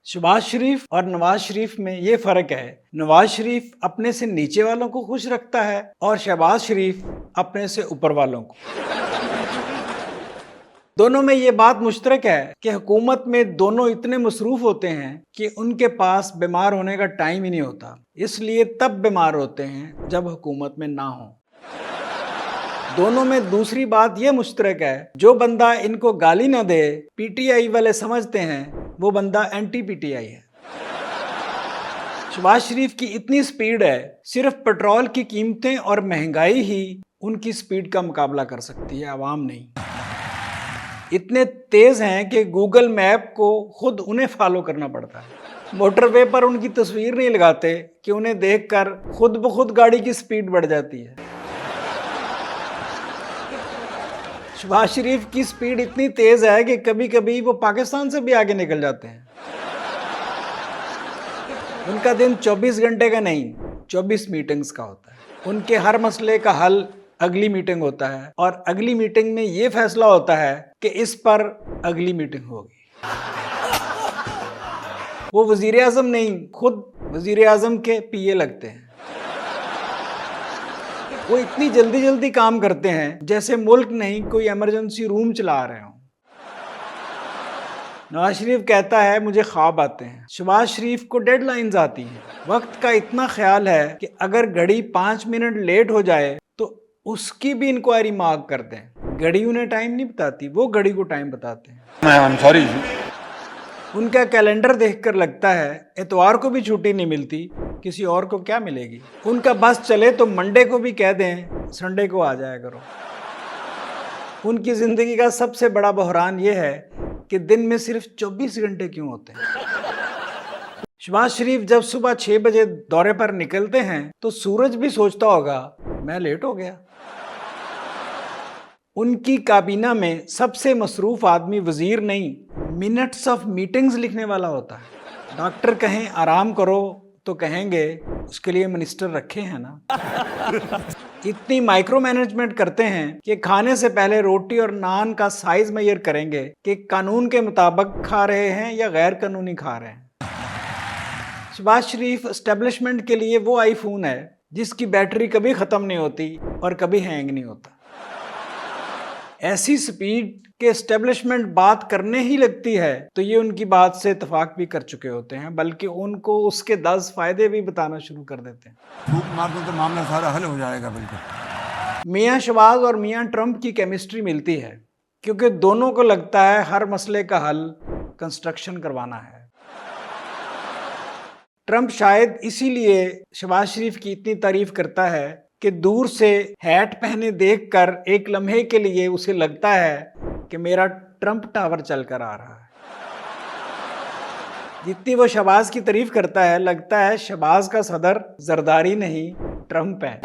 शहबाज शरीफ और नवाज शरीफ में ये फर्क है। नवाज शरीफ अपने से नीचे वालों को खुश रखता है और शहबाज शरीफ अपने से ऊपर वालों को। दोनों में ये बात मुश्तरक है कि हुकूमत में दोनों इतने मसरूफ होते हैं कि उनके पास बीमार होने का टाइम ही नहीं होता, इसलिए तब बीमार होते हैं जब हुकूमत में ना हो। दोनों में दूसरी बात यह मुश्तरक है, जो बंदा इनको गाली ना दे पीटीआई वाले समझते हैं वो बंदा एंटी पीटीआई है। शहबाज शरीफ की इतनी स्पीड है, सिर्फ पेट्रोल की कीमतें और महंगाई ही उनकी स्पीड का मुकाबला कर सकती है, आवाम नहीं। इतने तेज हैं कि गूगल मैप को खुद उन्हें फॉलो करना पड़ता है। मोटरवे पर उनकी तस्वीर नहीं लगाते कि उन्हें देखकर खुद ब खुद गाड़ी की स्पीड बढ़ जाती है। शहबाज शरीफ की स्पीड इतनी तेज है कि कभी कभी वो पाकिस्तान से भी आगे निकल जाते हैं। उनका दिन 24 घंटे का नहीं, 24 मीटिंग्स का होता है। उनके हर मसले का हल अगली मीटिंग होता है और अगली मीटिंग में ये फैसला होता है कि इस पर अगली मीटिंग होगी। वो वजीर आजम नहीं, खुद वजीर आजम के पीए लगते हैं। वो इतनी जल्दी जल्दी काम करते हैं जैसे मुल्क नहीं कोई इमरजेंसी रूम चला रहे हों। नवाज शरीफ कहता है मुझे ख्वाब आते हैं, शहबाज शरीफ को डेडलाइंस आती हैं। वक्त का इतना ख्याल है कि अगर घड़ी 5 मिनट लेट हो जाए तो उसकी भी इंक्वायरी मांग करते हैं। घड़ी उन्हें टाइम नहीं बताती, वो घड़ी को टाइम बताते हैं। सॉरी। उनका कैलेंडर देखकर लगता है इतवार को भी छुट्टी नहीं मिलती, किसी और को क्या मिलेगी। उनका बस चले तो मंडे को भी कह दें संडे को आ जाया करो। उनकी जिंदगी का सबसे बड़ा बहरान यह है कि दिन में सिर्फ 24 घंटे क्यों होते हैं। शहबाज शरीफ जब सुबह 6 बजे दौरे पर निकलते हैं तो सूरज भी सोचता होगा मैं लेट हो गया। उनकी काबीना में सबसे मसरूफ आदमी वजीर नहीं, मिनट्स ऑफ मीटिंग्स लिखने वाला होता है। डॉक्टर कहें आराम करो तो कहेंगे उसके लिए मिनिस्टर रखे हैं ना। इतनी माइक्रो मैनेजमेंट करते हैं कि खाने से पहले रोटी और नान का साइज मेजर करेंगे कि कानून के मुताबिक खा रहे हैं या गैर कानूनी खा रहे हैं। शहबाज शरीफ एस्टेब्लिशमेंट के लिए वो आईफोन है जिसकी बैटरी कभी ख़त्म नहीं होती और कभी हैंग नहीं होता। ऐसी स्पीड के एस्टेब्लिशमेंट बात करने ही लगती है तो ये उनकी बात से इतफाक भी कर चुके होते हैं, बल्कि उनको उसके 10 फायदे भी बताना शुरू कर देते हैं। फूक मार दो तो मामला सारा हल हो जाएगा। बिल्कुल मियाँ शहबाज और मियाँ ट्रंप की केमिस्ट्री मिलती है क्योंकि दोनों को लगता है हर मसले का हल कंस्ट्रक्शन करवाना है। ट्रंप शायद इसीलिए शहबाज शरीफ की इतनी तारीफ करता है कि दूर से हैट पहने देखकर एक लम्हे के लिए उसे लगता है कि मेरा ट्रंप टावर चलकर आ रहा है। जितनी वो शहबाज की तारीफ करता है लगता है शहबाज का सदर जरदारी नहीं ट्रंप है।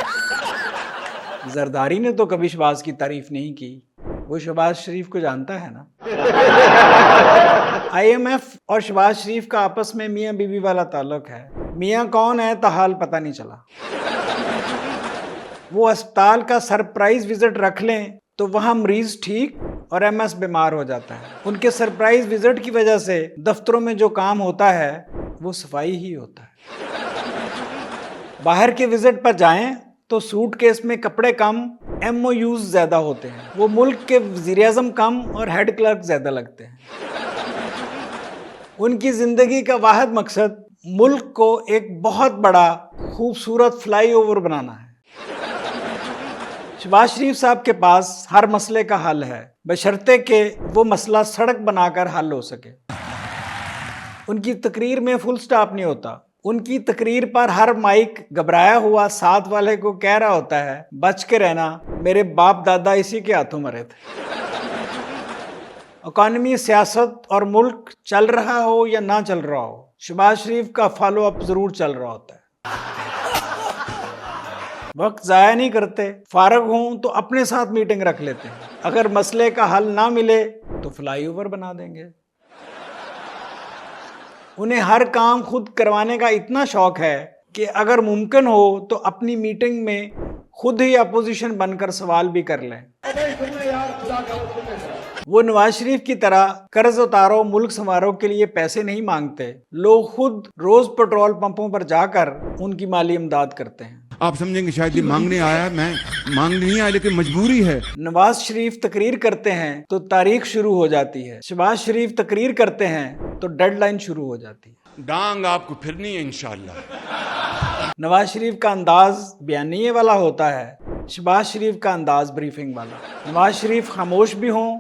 जरदारी ने तो कभी शहबाज की तारीफ नहीं की, वो शहबाज शरीफ को जानता है ना। IMF और शहबाज शरीफ का आपस में मियाँ बीवी वाला ताल्लुक है। मियाँ कौन है ताहाल पता नहीं चला। वो अस्पताल का सरप्राइज विजिट रख लें तो वहां मरीज ठीक और MS बीमार हो जाता है। उनके सरप्राइज विजिट की वजह से दफ्तरों में जो काम होता है वो सफाई ही होता है। बाहर के विजिट पर जाएं तो सूटकेस में कपड़े कम, MOUs ज्यादा होते हैं। वो मुल्क के वजीर आजम कम और हेड क्लर्क ज्यादा लगते हैं। उनकी जिंदगी का वाहिद मकसद मुल्क को एक बहुत बड़ा खूबसूरत फ्लाईओवर बनाना है। शहबाज शरीफ साहब के पास हर मसले का हल है, बशर्ते कि वो मसला सड़क बनाकर हल हो सके। उनकी तकरीर में फुल स्टॉप नहीं होता। उनकी तकरीर पर हर माइक घबराया हुआ साथ वाले को कह रहा होता है बच के रहना, मेरे बाप दादा इसी के हाथों मरे थे। इकॉनमी, सियासत और मुल्क चल रहा हो या ना चल रहा हो, शहबाज शरीफ का फॉलो अप जरूर चल रहा होता है। वक्त ज़ाया नहीं करते, फारग हों तो अपने साथ मीटिंग रख लेते हैं। अगर मसले का हल ना मिले तो फ्लाईओवर बना देंगे। उन्हें हर काम खुद करवाने का इतना शौक है कि अगर मुमकिन हो तो अपनी मीटिंग में खुद ही अपोजिशन बनकर सवाल भी कर लें। वो नवाज शरीफ की तरह कर्ज उतारो मुल्क संवारो के लिए पैसे नहीं मांगते। लोग खुद रोज पेट्रोल पंपों पर जाकर उनकी माली इमदाद करते हैं। आप समझेंगे शायद ये मांगने आया, मैं मांगने नहीं आया, लेकिन मजबूरी है। नवाज शरीफ तकरीर करते हैं तो तारीख शुरू हो जाती है। शहबाज शरीफ तकरीर करते हैं तो डेडलाइन शुरू हो जाती है। डांग आपको फिरनी है इंशाल्लाह। नवाज शरीफ का अंदाज बयानिए वाला होता है, शहबाज शरीफ का अंदाज ब्रीफिंग वाला। नवाज शरीफ खामोश भी हों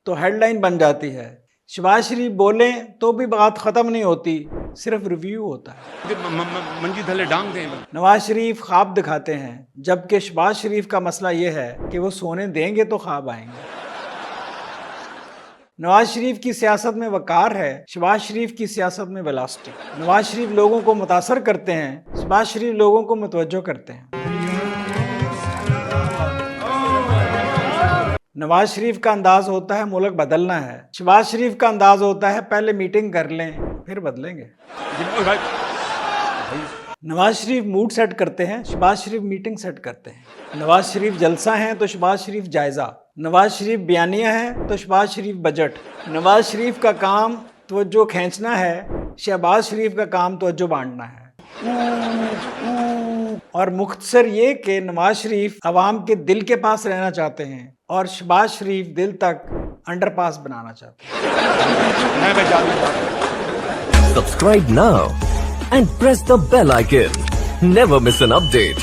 तो हेडलाइन बन जाती है, शहबाज शरीफ बोलें तो भी बात ख़त्म नहीं होती, सिर्फ रिव्यू होता है। मंजी थले डांग दें। नवाज शरीफ ख्वाब दिखाते हैं, जबकि शहबाज शरीफ का मसला ये है कि वो सोने देंगे तो ख्वाब आएंगे। नवाज शरीफ की सियासत में वकार है, शहबाज शरीफ की सियासत में वेलोसिटी। नवाज शरीफ लोगों को मुतासर करते हैं, शहबाज शरीफ लोगों को मुतवज्जो करते हैं। नवाज शरीफ का अंदाज होता है मुल्क बदलना है, शहबाज शरीफ का अंदाज होता है पहले मीटिंग कर लें फिर बदलेंगे। नवाज शरीफ मूड सेट करते हैं, शहबाज शरीफ मीटिंग सेट करते हैं। नवाज शरीफ जलसा हैं तो शहबाज शरीफ जायजा। नवाज शरीफ बयानिया है तो शहबाज शरीफ बजट। नवाज शरीफ का काम तवज्जो खींचना है, शहबाज शरीफ का काम तवज्जो बांटना है। और मुख्तसर ये कि नवाज शरीफ अवाम के दिल के पास रहना चाहते हैं और शहबाज शरीफ दिल तक अंडरपास बनाना चाहते हैं। Subscribe now and press the bell icon. Never miss an update.